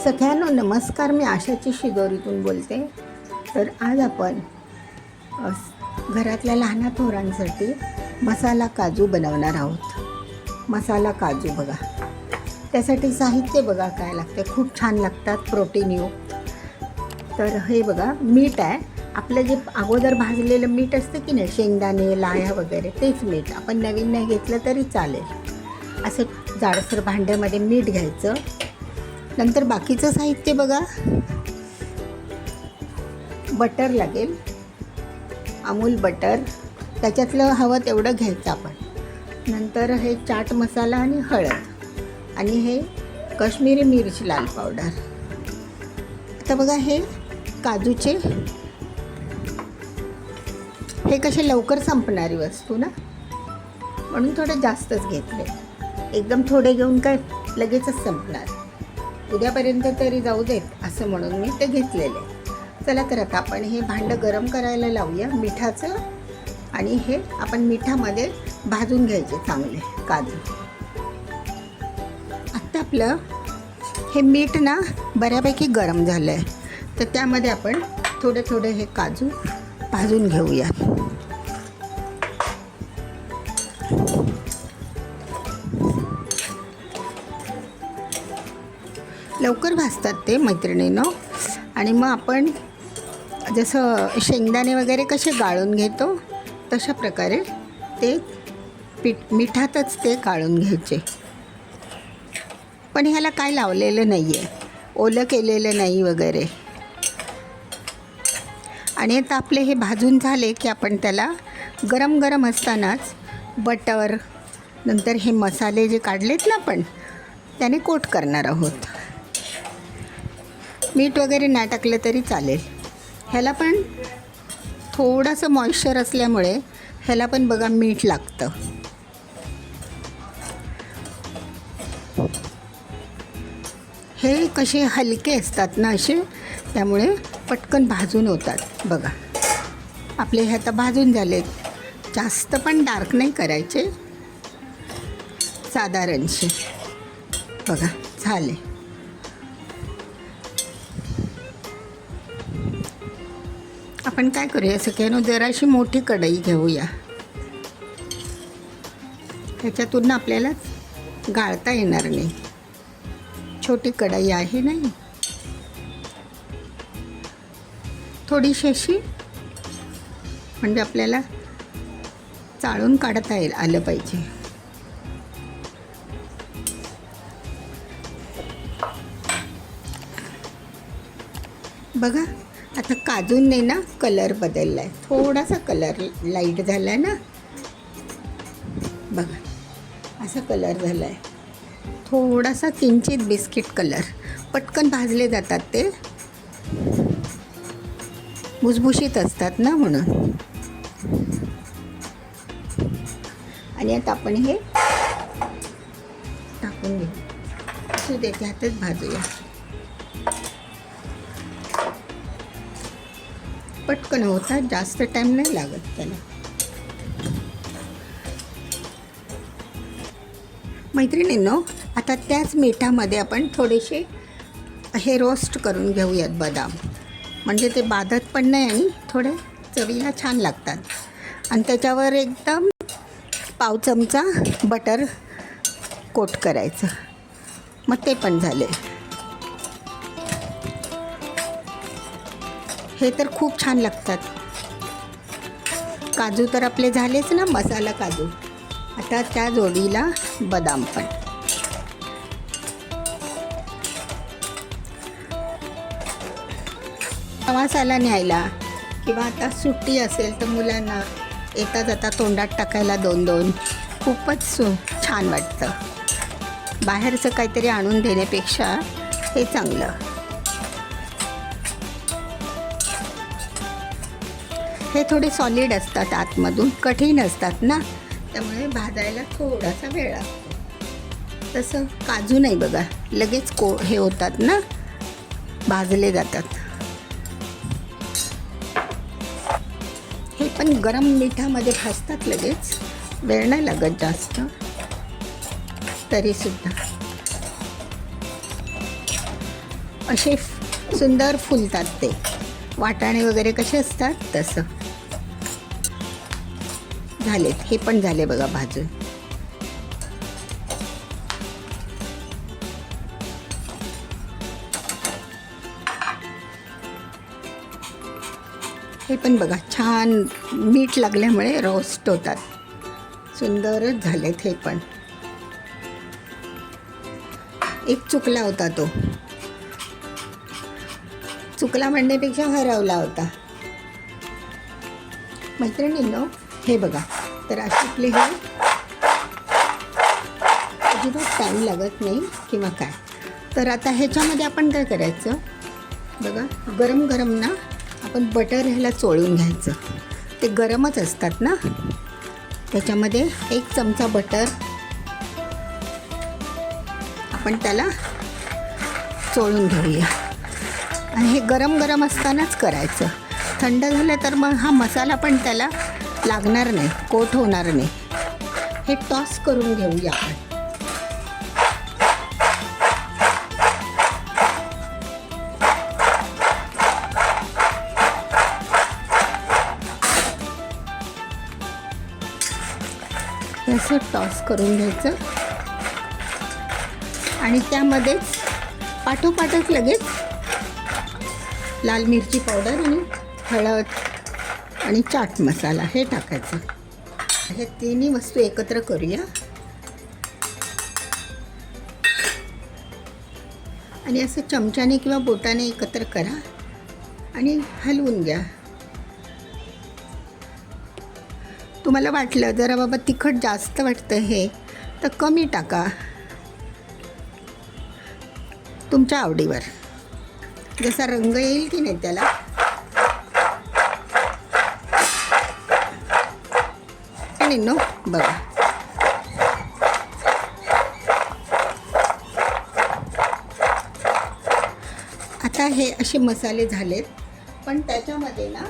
सगळ्यांना नमस्कार. मी आशाची शिदोरीतून बोलते. तर आज आपण घरातल्या लहान थोरांसाठी मसाला काजू बनवणार आहोत. मसाला काजू बघा, त्यासाठी साहित्य बघा काय लागते. खूप छान लागतात, प्रोटीन युक्त. तर हे बघा, मीठ आहे आपलं, जे अगोदर भाजलेलं मीठ असतं की नाही, शेंगदाणे लाह्या वगैरे, तेच मीठ. आपण नवीन नाही घेतलं तरी चालेल. असं जाडसर भांड्यामध्ये मीठ घ्यायचं. नंतर बाकीचं साहित्य बघा, बटर लागेल, अमूल बटर, त्याच्यातलं हवं तेवढं घ्यायचं आपण. नंतर हे चाट मसाला आणि हळद आणि हे काश्मीरी मिरची लाल पावडर. आता बघा, हे काजूचे हे कसे लवकर संपणारी वस्तू ना, म्हणून थोडं जास्तच घेतले. एकदम थोडे घेऊन काय लगेचच संपणार, उद्यापर्यंत तरी जाऊ देत असं म्हणून मी ते घेतलेले. चला तर आता आपण हे भांडं गरम करायला लावूया मिठाचं. आणि हे आपण मिठामध्ये भाजून घ्यायचे चांगले काजू. आत्ता आपलं हे मीठ ना बऱ्यापैकी गरम झालं आहे, तर त्यामध्ये आपण थोडे थोडे हे काजू भाजून घेऊया. लवकर भाजतात ते मैत्रिणींनो. आणि मग आपण जसं शेंगदाणे वगैरे कसे गाळून घेतो, तशा प्रकारे ते मिठातच ते गाळून घ्यायचे. पण ह्याला काय लावलेलं नाही आहे, ओलं केलेलं नाही वगैरे. आणि आता आपले हे भाजून झाले की आपण त्याला गरम गरम असतानाच बटर, नंतर हे मसाले जे काढलेत ना आपण, त्याने कोट करणार आहोत. मीठ वगैरे नाही टाकलं तरी चालेल. ह्याला पण थोडंसं मॉइश्चर असल्यामुळे ह्याला पण बघा मीठ लागतं. हे कसे हलके असतात ना असे, त्यामुळे पटकन भाजून होतात. बघा आपले हे आता भाजून झालेत. जास्त पण डार्क नाही करायचे, साधारणशे. बघा झाले. आपण काय करूया सगळ्यांना, जराशी मोठी कढई घेऊया. त्याच्यातून ना आपल्याला गाळता येणार नाही. छोटी कढई आहे नाही, थोडीशी अशी, म्हणजे आपल्याला चाळून काढता आलं पाहिजे. बघा आता काजूंनी ना कलर बदलला आहे, थोडासा कलर लाईट झाला आहे ना. बघा असा कलर झाला आहे, थोडासा किंचित बिस्किट कलर. पटकन भाजले जातात ते, भुसभुशीत असतात ना म्हणून. आणि आता आपण हे टाकून घेऊ. असू दे, त्यातच भाजूया. पटकन होतात, जास्त टाईम नाही लागत त्याला. मैत्रिणींनो, आता त्याच मिठामध्ये आपण थोडेसे हे रोस्ट करून घेऊयात बदाम. म्हणजे ते बाधत पण नाही आणि थोडे चवीला छान लागतात. आणि त्याच्यावर एकदम पाव चमचा बटर कोट करायचं. मग ते पण झाले. हे तर खूप छान लागतात. काजू तर आपले झालेच ना, मसाला काजू. आता त्या जोडीला बदाम पण. प्रवासाला न्यायला किंवा आता सुट्टी असेल तर मुलांना येता जाता तोंडात टाकायला 2-2 खूपच छान वाटतं. बाहेरचं काहीतरी आणून देण्यापेक्षा हे चांगलं. हे थोडे सॉलिड असतात आतमधून, कठीण असतात ना, त्यामुळे भाजायला थोडासा वेळ लागतो. तसं काजू नाही बघा, लगेच हे होतात ना, भाजले जातात. हे पण गरम मिठामध्ये भाजतात लगेच, वेळ नाही लागत जास्त. तरीसुद्धा असे सुंदर फुलतात ते, वाटाणे वगैरे कसे असतात तसं. झालेत, हे पण झाले बघा भाजून. हे पण बघा छान मीठ लागल्यामुळे रोस्ट होतात. सुंदरच झालेत हे पण. एक चुकला होता, तो चुकला म्हणण्यापेक्षा हरवला होता. मैत्रिणींनो हे बघा, तर असे आपले हे अजिबात टाईम लागत नाही किंवा काय. तर आता ह्याच्यामध्ये आपण काय करायचं बघा, गरम गरम ना आपण बटर ह्याला चोळून घ्यायचं. ते गरमच असतात ना. त्याच्यामध्ये 1 चमचा बटर आपण त्याला चोळून घेऊया. आणि हे गरम गरम असतानाच करायचं. थंड झालं तर मग हा मसाला पण त्याला लागणार नाही, कोट होणार नाही. हे टॉस करून घेऊया आपण. असं टॉस करून घ्यायचं आणि त्यामध्येच पाठोपाठच लगेच लाल मिरची पावडर आणि हळद आणि चाट मसाला हे टाकायचं. हे तिन्ही वस्तू एकत्र करूया आणि असं चमच्याने किंवा बोटाने एकत्र करा आणि हलवून घ्या. तुम्हाला वाटलं जरा बाबा तिखट जास्त वाटतं हे, तर कमी टाका तुमच्या आवडीवर, जसा रंग येईल की नाही त्याला. आणि नो बघा, आता हे असे मसाले झालेत. पण त्याच्यामध्ये ना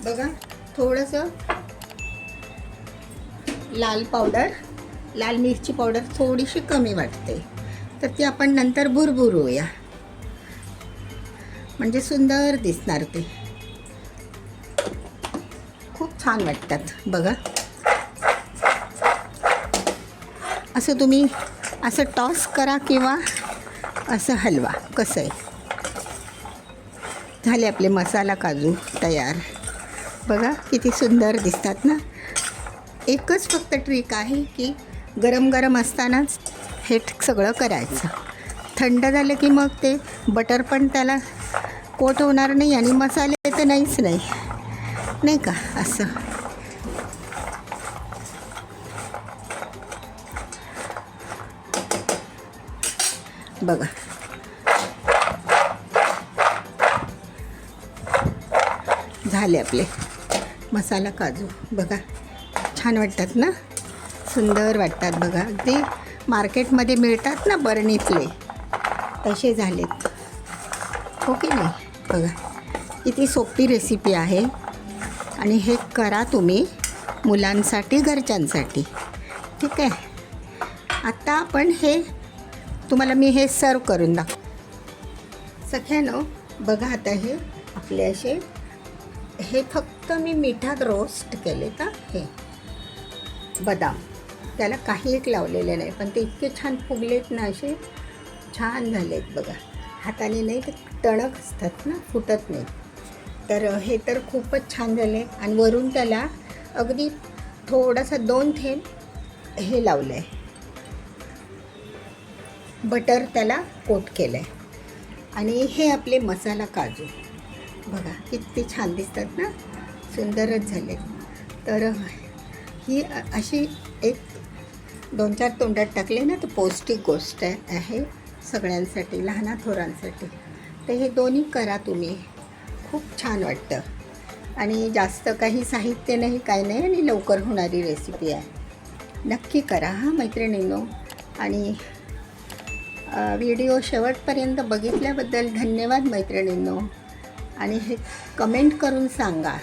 बघा थोडंसं लाल पावडर, लाल मिरची पावडर थोडीशी कमी वाटते, तर ती आपण नंतर भुरभुरूया, म्हणजे सुंदर दिसणार ते. खूप छान वाटतात बघा. असं तुम्ही असं टॉस करा किंवा असं हलवा, कसं आहे. झाले आपले मसाला काजू तयार. बघा किती सुंदर दिसतात ना. एकच फक्त ट्रिक आहे की गरम गरम असतानाच हे सगळं करायचं. थंड झालं की मग ते बटर पण त्याला कोट होणार नाही आणि मसाले तर नाहीच नाही, नाही का. असं बघा. झाले आपले मसाला काजू. बघा छान वाटतात ना, सुंदर वाटतात बघा. ते मार्केटमध्ये मिळतात ना बरणीतले, तसे झालेत, हो की नाही. बघा किती सोपी रेसिपी आहे आणि हे करा तुम्ही मुलांसाठी, घरच्यांसाठी. ठीक आहे. आता आपण हे तुम्हाला मी हे सर्व करून सख्यानो. बघा आता हे आपले असे, हे फक्त मी मिठात रोस्ट केले का हे बदाम, त्याला काही एक लावलेले नाही, पण ते इतके छान फुगलेत ना, असे छान झालेत बघा. हाताने नाही ते टणक असतात ना, फुटत नाही. तर हे तर खूपच छान झाले. आणि वरून त्याला अगदी थोडासा 2 थेंब हे लावलं आहे, बटर त्याला कोट केलं आहे. आणि हे आपले मसाला काजू बघा किती छान दिसतात ना, सुंदरच झाले. तर ही अशी 1-2-4 तोंडात टाकले ना तर पौष्टिक गोष्ट आहे सगळ्यांसाठी, लहानाथोरांसाठी. तर हे दोन्ही करा तुम्ही, खूप छान वाटतं. आणि जास्त काही साहित्य नाही, काय नाही, आणि लवकर होणारी रेसिपी आहे. नक्की करा हां मैत्रिणींनो. आणि व्हिडिओ शेवटपर्यंत बघितल्याबद्दल धन्यवाद मैत्रिणींनो. आणि हे कमेंट करून सांगा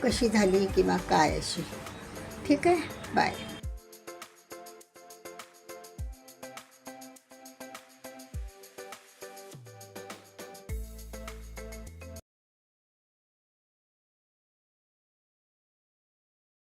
कशी झाली किंवा काय अशी. ठीक आहे, बाय.